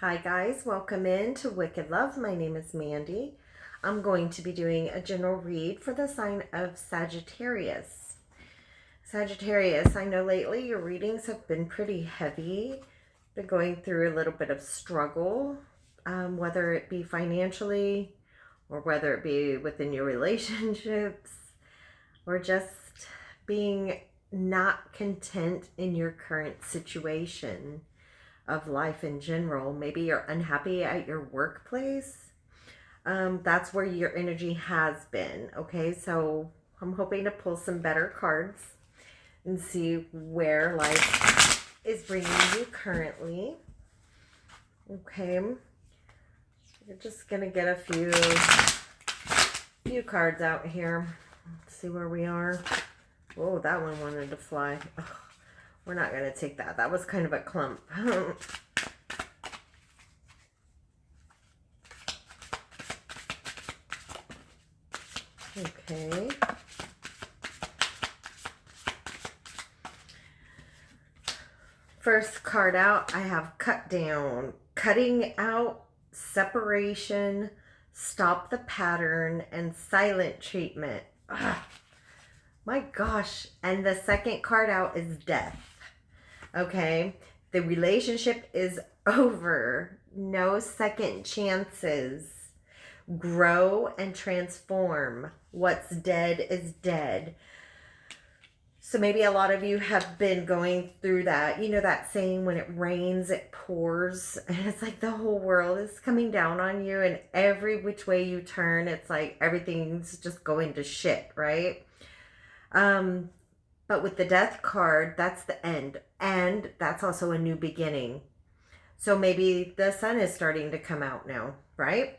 Hi guys, welcome in to Wicked Love. My name is Mandy. I'm going to be doing a general read for the sign of Sagittarius. Sagittarius, I know lately your readings have been pretty heavy. Been going through a little bit of struggle, whether it be financially or whether it be within your relationships or just being not content in your current situation of life in general. Maybe you're unhappy at your workplace. That's where your energy has been. Okay, so I'm hoping to pull some better cards and see where life is bringing you currently. Okay, we're just gonna get a few cards out here. Let's see where we are. Oh, that one wanted to fly. Ugh. We're not going to take that. That was kind of a clump. Okay. First card out, I have cut down, cutting out, separation, stop the pattern, and silent treatment. Ugh. My gosh. And the second card out is death. Okay, the relationship is over. No second chances. Grow and transform. What's dead is dead. So maybe a lot of you have been going through that. You know that saying, when it rains, it pours. And it's like the whole world is coming down on you. And every which way you turn, it's like everything's just going to shit, right? But with the death card, that's the end. And that's also a new beginning. So maybe the sun is starting to come out now, right?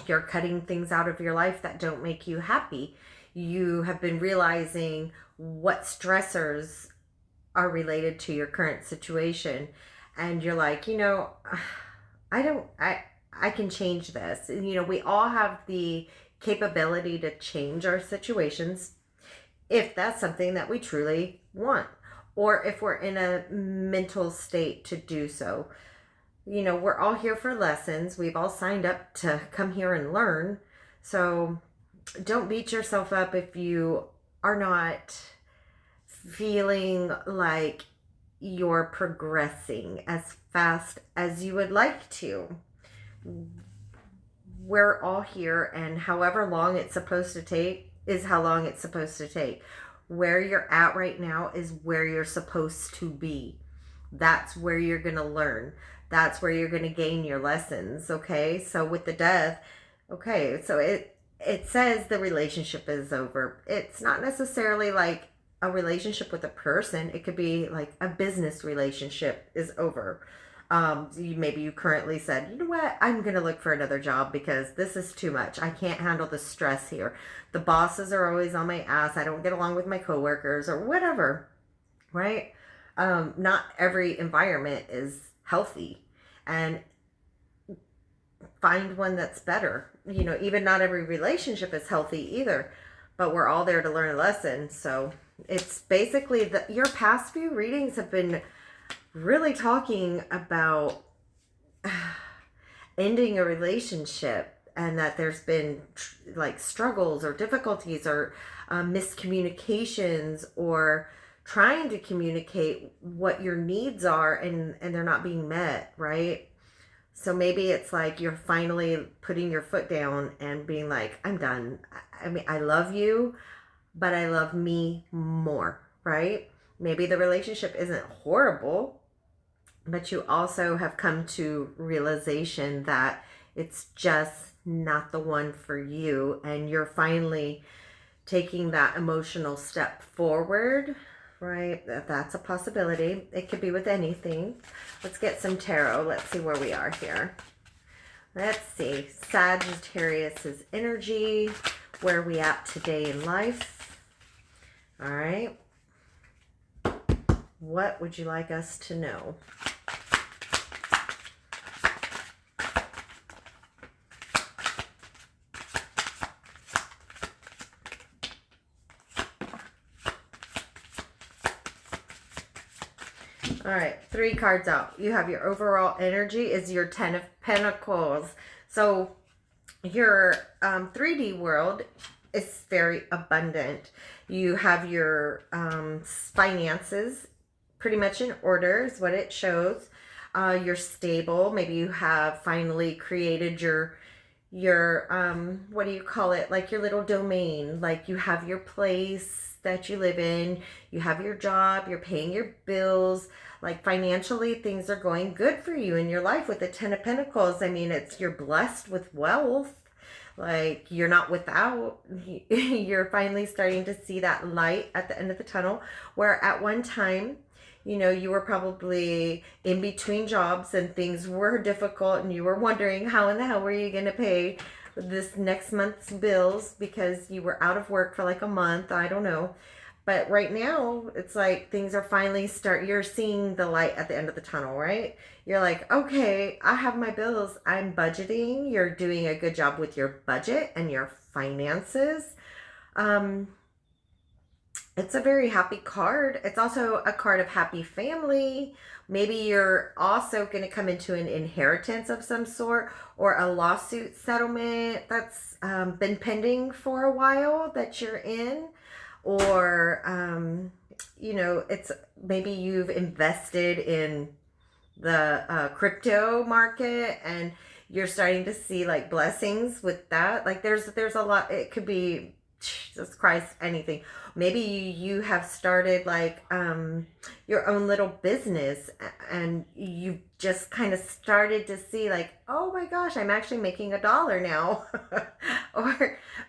You're cutting things out of your life that don't make you happy. You have been realizing what stressors are related to your current situation. And you're like, I can change this. And, we all have the capability to change our situations if that's something that we truly want, or if we're in a mental state to do so. We're all here for lessons. We've all signed up to come here and learn. So don't beat yourself up if you are not feeling like you're progressing as fast as you would like to. We're all here, and however long it's supposed to take is how long it's supposed to take. Where you're at right now is where you're supposed to be. That's where you're going to learn. That's where you're going to gain your lessons. Okay. So with the death, okay. So it says the relationship is over. It's not necessarily like a relationship with a person. It could be like a business relationship is over. Maybe you currently said, you know what, I'm going to look for another job because this is too much. I can't handle the stress here. The bosses are always on my ass. I don't get along with my coworkers or whatever, right? Not every environment is healthy, and find one that's better. Even not every relationship is healthy either, but we're all there to learn a lesson. So it's basically your past few readings have been really talking about ending a relationship, and that there's been like struggles or difficulties or miscommunications, or trying to communicate what your needs are and they're not being met, right? So maybe it's like you're finally putting your foot down and being like, I'm done. I mean, I love you, but I love me more, right? Maybe the relationship isn't horrible, but you also have come to realization that it's just not the one for you. And you're finally taking that emotional step forward, right? That's a possibility. It could be with anything. Let's get some tarot. Let's see where we are here. Let's see. Sagittarius's energy. Where are we at today in life? All right. What would you like us to know? All right, 3 cards out. You have your overall energy is your 10 of Pentacles. So your 3D world is very abundant. You have your finances pretty much in order is what it shows. You're stable. Maybe you have finally created your what do you call it, like your little domain, like you have your place that you live in, you have your job, you're paying your bills, like financially things are going good for you in your life with the 10 of Pentacles. I mean, it's you're blessed with wealth, like you're not without. You're finally starting to see that light at the end of the tunnel, where at one time, you know, you were probably in between jobs and things were difficult and you were wondering how in the hell were you going to pay this next month's bills because you were out of work for like a month. I don't know. But right now, it's like things are finally you're seeing the light at the end of the tunnel, right? You're like, okay, I have my bills. I'm budgeting. You're doing a good job with your budget and your finances. It's a very happy card. It's also a card of happy family. Maybe you're also going to come into an inheritance of some sort or a lawsuit settlement that's been pending for a while that you're in. Or, you know, it's maybe you've invested in the crypto market and you're starting to see like blessings with that. Like there's a lot. It could be, Jesus Christ, anything. Maybe you have started like your own little business and you just kind of started to see like, oh my gosh, I'm actually making $1 now.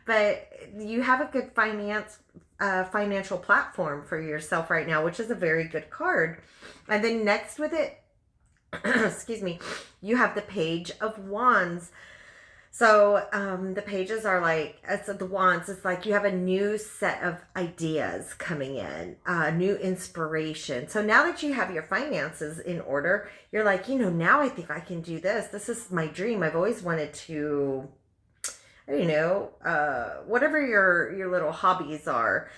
But you have a good financial platform for yourself right now, which is a very good card. And then next with it, excuse me, you have the Page of Wands. So the pages are like, it's the wands. It's like you have a new set of ideas coming in, new inspiration. So now that you have your finances in order, you're like, you know, now I think I can do this. This is my dream. I've always wanted to, you know, whatever your little hobbies are,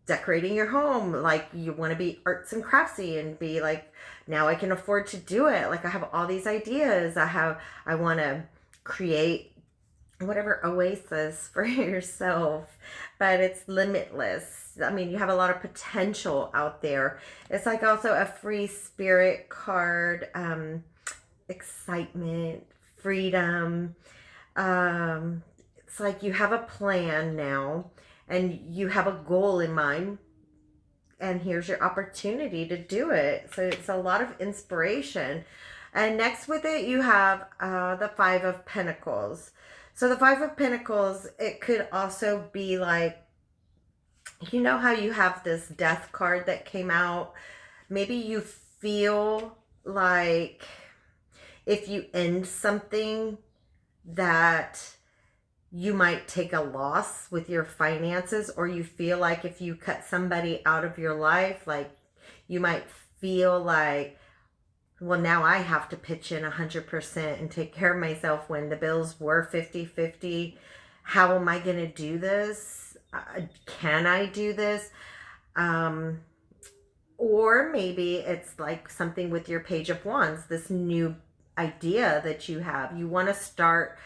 decorating your home. Like you want to be arts and craftsy and be like, now I can afford to do it. Like I have all these ideas. I want to create whatever oasis for yourself, but it's limitless. I mean, you have a lot of potential out there. It's like also a free spirit card, excitement, freedom. It's like you have a plan now and you have a goal in mind and here's your opportunity to do it. So it's a lot of inspiration. And next with it, you have the 5 of Pentacles. So the 5 of Pentacles, it could also be like, you know how you have this death card that came out? Maybe you feel like if you end something that you might take a loss with your finances, or you feel like if you cut somebody out of your life, like you might feel like, well, now I have to pitch in 100% and take care of myself when the bills were 50-50. How am I going to do this? Can I do this? Or maybe it's like something with your Page of Wands, this new idea that you have. You want to start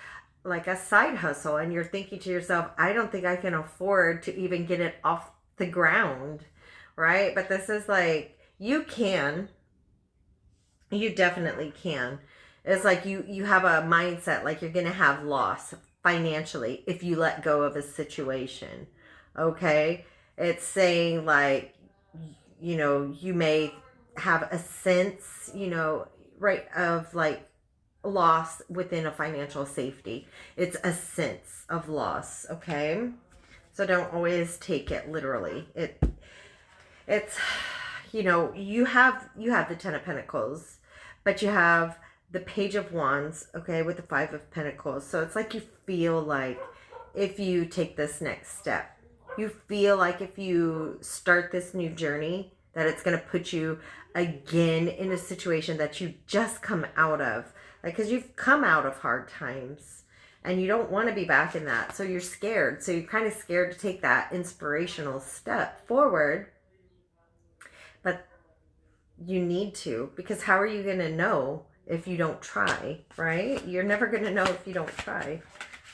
like a side hustle and you're thinking to yourself, I don't think I can afford to even get it off the ground, right? But this is like, you can. You definitely can. It's like you have a mindset like you're going to have loss financially if you let go of a situation. Okay? It's saying like, you know, you may have a sense, you know, right, of like loss within a financial safety. It's a sense of loss, okay? So don't always take it literally. It's, you know, you have the 10 of Pentacles, but you have the Page of Wands, okay, with the 5 of Pentacles. So it's like you feel like if you take this next step, you feel like if you start this new journey, that it's going to put you again in a situation that you just come out of. Like, because you've come out of hard times and you don't want to be back in that. So you're scared. So you're kind of scared to take that inspirational step forward. But You need to, because how are you going to know if you don't try, right? You're never going to know if you don't try.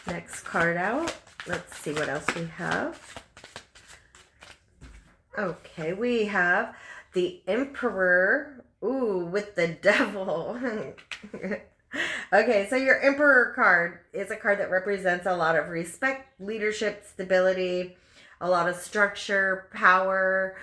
Next card out. Let's see what else we have. Okay, we have the Emperor. Ooh, with the Devil. Okay, so your Emperor card is a card that represents a lot of respect, leadership, stability, a lot of structure, power,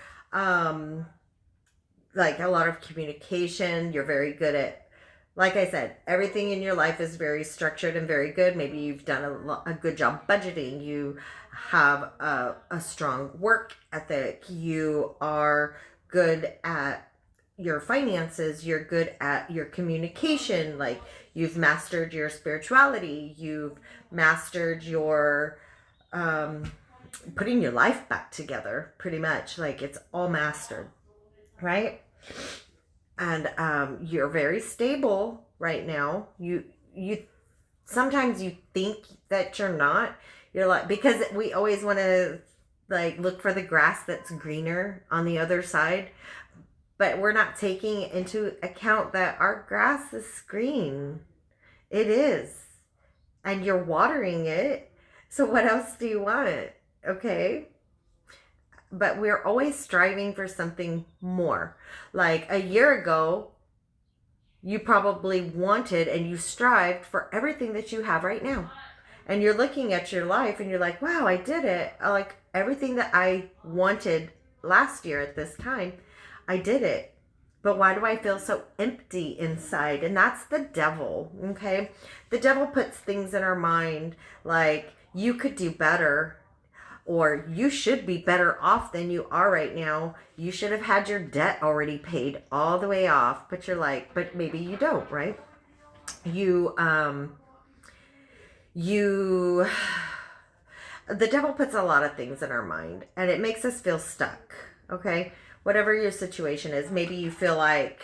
like a lot of communication. You're very good at, like I said, everything in your life is very structured and very good. Maybe you've done a good job budgeting. You have a strong work ethic. You are good at your finances. You're good at your communication. Like, you've mastered your spirituality. You've mastered your putting your life back together, pretty much. Like, it's all mastered, right? And you're very stable right now. You sometimes you think that you're not. You're like, because we always want to like look for the grass that's greener on the other side, but we're not taking into account that our grass is green. It is. And you're watering it. So what else do you want? Okay? But we're always striving for something more. Like a year ago, you probably wanted and you strived for everything that you have right now. And you're looking at your life and you're like, wow, I did it. Like everything that I wanted last year at this time, I did it. But why do I feel so empty inside? And that's the devil, okay? The devil puts things in our mind like, you could do better, or you should be better off than you are right now. You should have had your debt already paid all the way off. But you're like, but maybe you don't, right? The devil puts a lot of things in our mind and it makes us feel stuck, okay? Whatever your situation is, maybe you feel like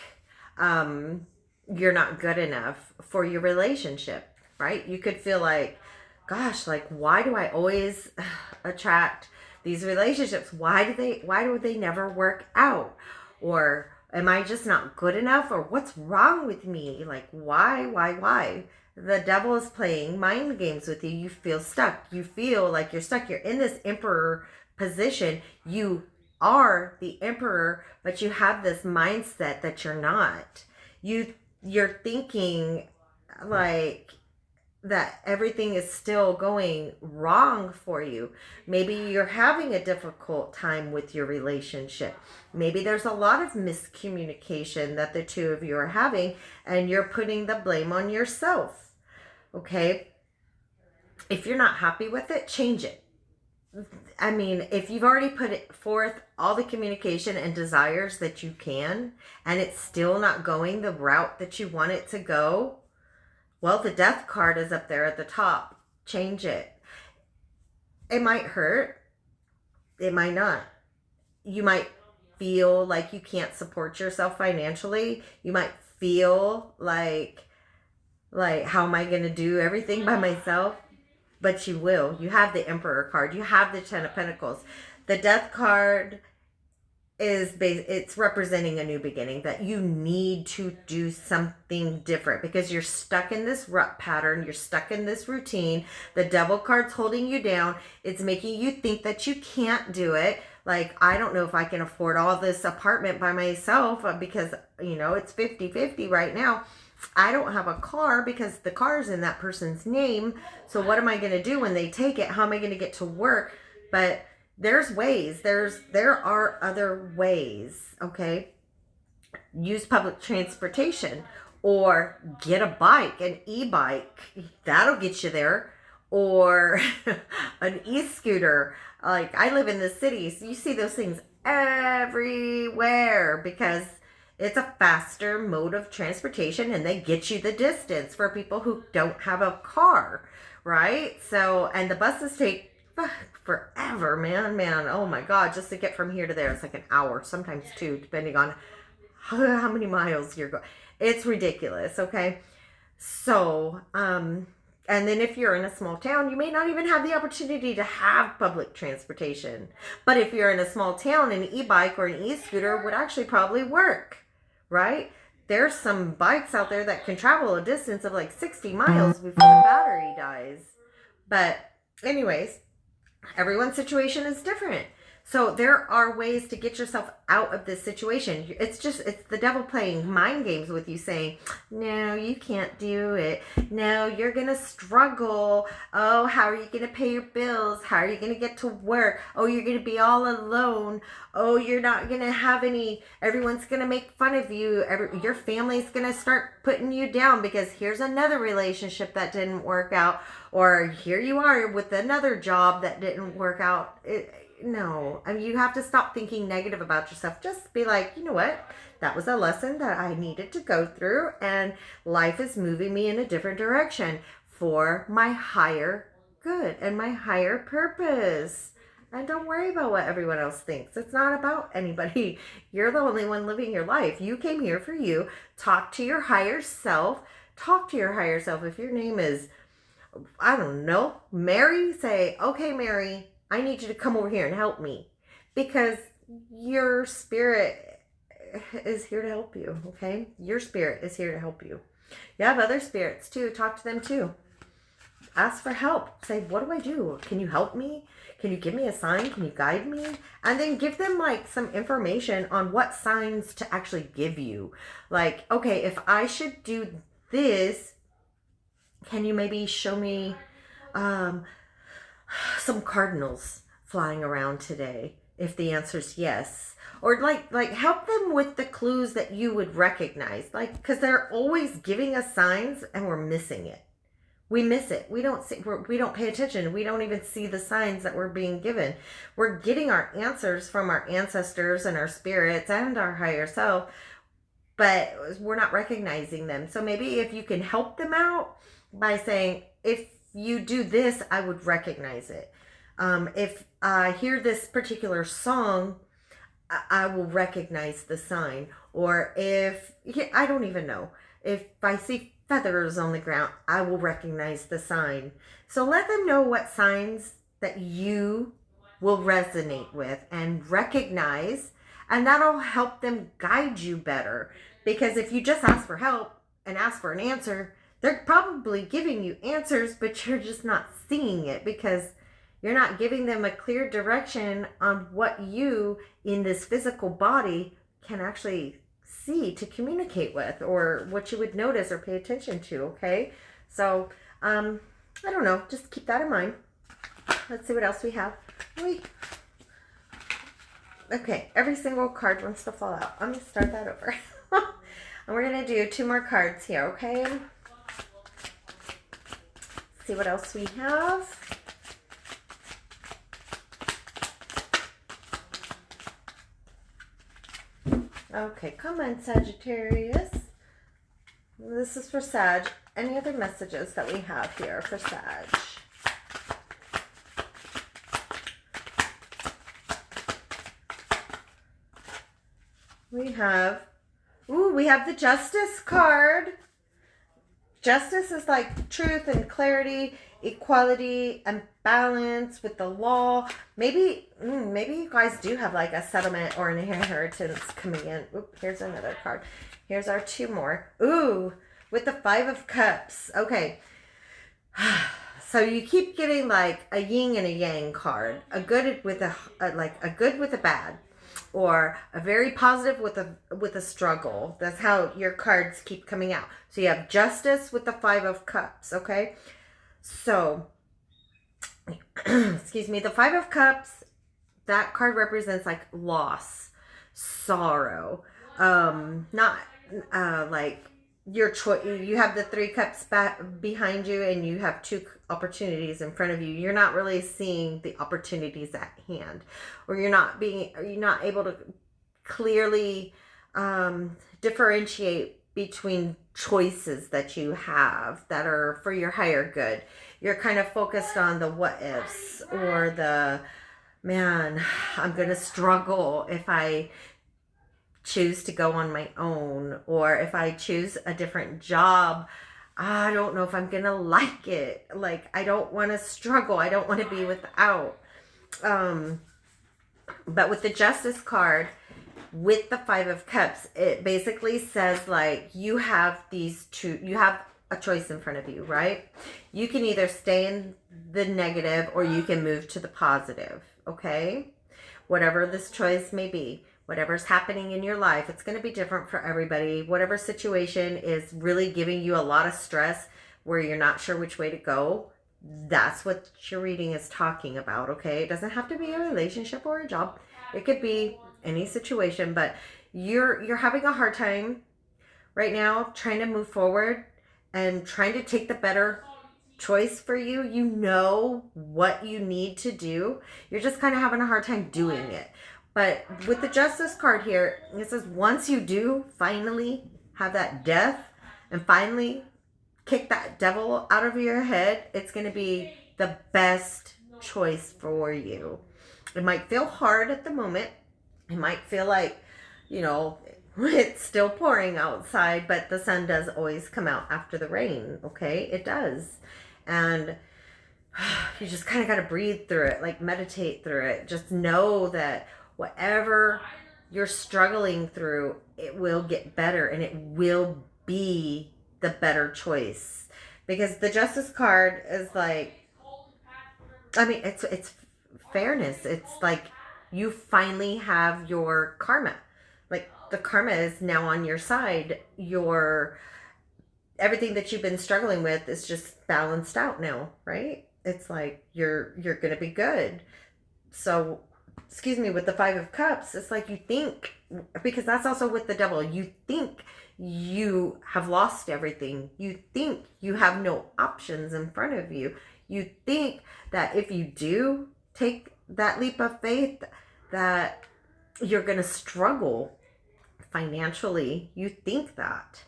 you're not good enough for your relationship, right? You could feel like, gosh, like, why do I always attract these relationships? Why do they never work out? Or am I just not good enough? Or what's wrong with me? Like, why? The devil is playing mind games with you. You feel stuck. You feel like you're stuck. You're in this emperor position. You are the emperor, but you have this mindset that you're not. You're thinking like that everything is still going wrong for you. Maybe you're having a difficult time with your relationship. Maybe there's a lot of miscommunication that the two of you are having, and you're putting the blame on yourself. Okay? If you're not happy with it, change it. I mean, if you've already put it forth all the communication and desires that you can, and it's still not going the route that you want it to go, well, the death card is up there at the top. Change it. It might hurt. It might not. You might feel like you can't support yourself financially. You might feel like how am I going to do everything by myself? But you will. You have the Emperor card. You have the Ten of Pentacles. The Death card it's representing a new beginning, that you need to do something different because you're stuck in this rut pattern. You're stuck in this routine. The Devil card's holding you down. It's making you think that you can't do it. Like, I don't know if I can afford all this apartment by myself because, it's 50-50 right now. I don't have a car because the car's in that person's name. So what am I going to do when they take it? How am I going to get to work? But there's ways. There are other ways, okay? Use public transportation or get a bike, an e-bike. That'll get you there. Or an e-scooter. Like, I live in the city, so you see those things everywhere because it's a faster mode of transportation and they get you the distance for people who don't have a car, right? So, and the buses take forever, man. Oh my God, just to get from here to there, it's like an hour, sometimes two, depending on how many miles you're going. It's ridiculous, okay? So, and then if you're in a small town, you may not even have the opportunity to have public transportation. But if you're in a small town, an e-bike or an e-scooter would actually probably work, right? There's some bikes out there that can travel a distance of like 60 miles before the battery dies. But anyways, everyone's situation is different. So there are ways to get yourself out of this situation. It's the devil playing mind games with you, saying, no, you can't do it. No, you're going to struggle. Oh, how are you going to pay your bills? How are you going to get to work? Oh, you're going to be all alone. Oh, you're not going to have any, everyone's going to make fun of you. Your family's going to start putting you down because here's another relationship that didn't work out. Or here you are with another job that didn't work out. No, I mean, you have to stop thinking negative about yourself. Just be like, you know what? That was a lesson that I needed to go through, and life is moving me in a different direction for my higher good and my higher purpose. And don't worry about what everyone else thinks. It's not about anybody. You're the only one living your life. You came here for you. Talk to your higher self. Talk to your higher self. If your name is, I don't know, Mary, say, okay, Mary, I need you to come over here and help me, because your spirit is here to help you, okay? Your spirit is here to help you. You have other spirits too. Talk to them too. Ask for help. Say, what do I do? Can you help me? Can you give me a sign? Can you guide me? And then give them like some information on what signs to actually give you. Like, okay, if I should do this, can you maybe show me some cardinals flying around today? If the answer is yes. Or like help them with the clues that you would recognize. Like, because they're always giving us signs and we're missing it. We miss it. We don't see, we don't pay attention. We don't even see the signs that we're being given. We're getting our answers from our ancestors and our spirits and our higher self, but we're not recognizing them. So maybe if you can help them out by saying, if you do this, I would recognize it. If I hear this particular song, I will recognize the sign. Or if, I don't even know, if I see feathers on the ground, I will recognize the sign. So let them know what signs that you will resonate with and recognize, and that'll help them guide you better. Because if you just ask for help and ask for an answer, they're probably giving you answers, but you're just not seeing it because you're not giving them a clear direction on what you in this physical body can actually see to communicate with, or what you would notice or pay attention to, okay? So, I don't know. Just keep that in mind. Let's see what else we have. Okay, every single card wants to fall out. I'm going to start that over. And we're going to do 2 more cards here, okay? See what else we have. Okay, come on, Sagittarius. This is for Sag. Any other messages that we have here for Sag? We have the Justice card. Justice is like truth and clarity, equality and balance with the law. Maybe you guys do have like a settlement or an inheritance coming in. Oop, here's another card. Here's our 2 more. Ooh, with the 5 of Cups. Okay. So you keep getting like a yin and a yang card. A good with a good with a bad. Or a very positive with a struggle. That's how your cards keep coming out. So you have Justice with the 5 of Cups, okay? So, excuse me, the 5 of Cups, that card represents like loss, sorrow, not like your choice. You have the 3 cups back behind you, and you have 2 opportunities in front of you. You're not really seeing the opportunities at hand, or you're not able to clearly differentiate between choices that you have that are for your higher good. You're kind of focused on the what ifs, or the, man, I'm going to struggle if I choose to go on my own, or if I choose a different job, I don't know if I'm going to like it. Like, I don't want to struggle. I don't want to be without. But with the Justice card, with the Five of Cups, it basically says like you have you have a choice in front of you, right? You can either stay in the negative or you can move to the positive, okay? Whatever this choice may be, whatever's happening in your life, it's going to be different for everybody. Whatever situation is really giving you a lot of stress where you're not sure which way to go, that's what your reading is talking about, okay? It doesn't have to be a relationship or a job. It could be any situation, but you're having a hard time right now trying to move forward and trying to take the better choice for you. You know what you need to do. You're just kind of having a hard time doing it. But with the Justice card here, it says once you do finally have that death and finally kick that devil out of your head, it's going to be the best choice for you. It might feel hard at the moment. It might feel like, you know, it's still pouring outside, but the sun does always come out after the rain, okay? It does. And you just kind of got to breathe through it, like meditate through it. Just know that whatever you're struggling through, it will get better and it will be the better choice. Because the Justice card is like, I mean, it's fairness. It's like you finally have your karma. Like the karma is now on your side. Everything that you've been struggling with is just balanced out now, right? It's like you're gonna be good. So, excuse me, with the Five of Cups, it's like you think, because that's also with the devil, you think you have lost everything. You think you have no options in front of you. You think that if you do take that leap of faith, that you're going to struggle financially. You think that,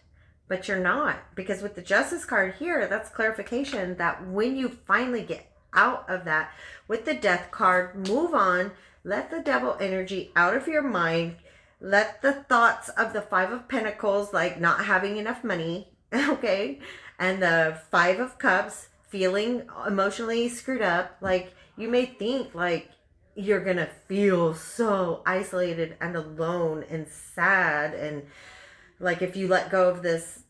but you're not. Because with the Justice card here, that's clarification that when you finally get out of that, with the Death card, move on, let the devil energy out of your mind, let the thoughts of the Five of Pentacles, like not having enough money, okay, and the Five of Cups, feeling emotionally screwed up, like you may think like you're gonna feel so isolated and alone and sad, and like if you let go of this,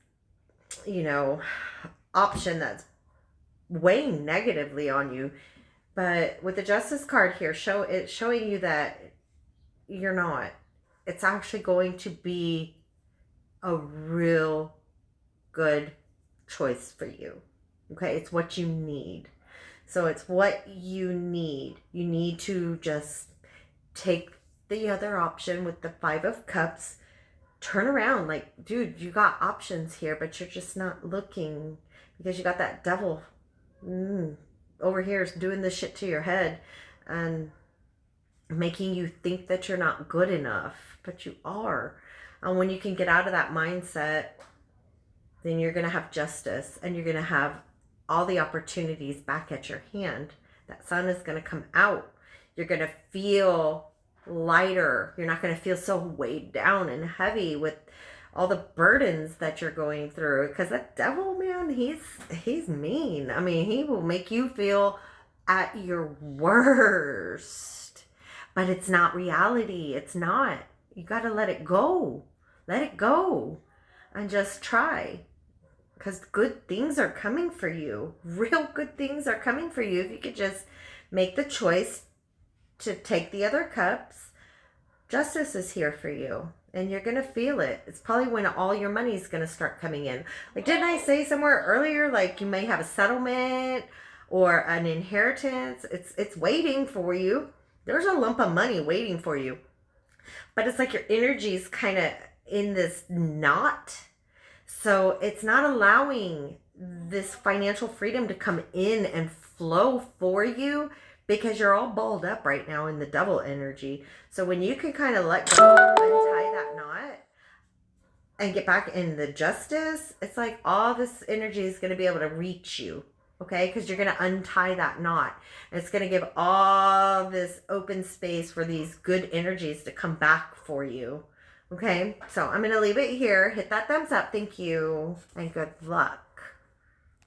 you know, option that's weighing negatively on you. But with the Justice card here, it's showing you that you're not. It's actually going to be a real good choice for you. Okay, it's what you need. So it's what you need. You need to just take the other option with the Five of Cups. Turn around. Like, dude, you got options here, but you're just not looking because you got that devil over here doing this shit to your head and making you think that you're not good enough, but you are. And when you can get out of that mindset, then you're going to have justice and you're going to have all the opportunities back at your hand. That sun is going to come out. You're going to feel lighter. You're not going to feel so weighed down and heavy with all the burdens that you're going through, because that devil, man, he's mean. I mean, he will make you feel at your worst, but it's not reality. It's not. You got to let it go. Let it go and just try, because good things are coming for you. Real good things are coming for you if you could just make the choice to take the other cups. Justice is here for you. And you're going to feel it. It's probably when all your money is going to start coming in. Like, didn't I say somewhere earlier, like you may have a settlement or an inheritance? It's waiting for you. There's a lump of money waiting for you. But it's like your energy is kind of in this knot. So it's not allowing this financial freedom to come in and flow for you, because you're all balled up right now in the devil energy. So when you can kind of let go, untie that knot, and get back in the justice, it's like all this energy is going to be able to reach you, okay? Because you're going to untie that knot. And it's going to give all this open space for these good energies to come back for you, okay? So I'm going to leave it here. Hit that thumbs up. Thank you, and good luck.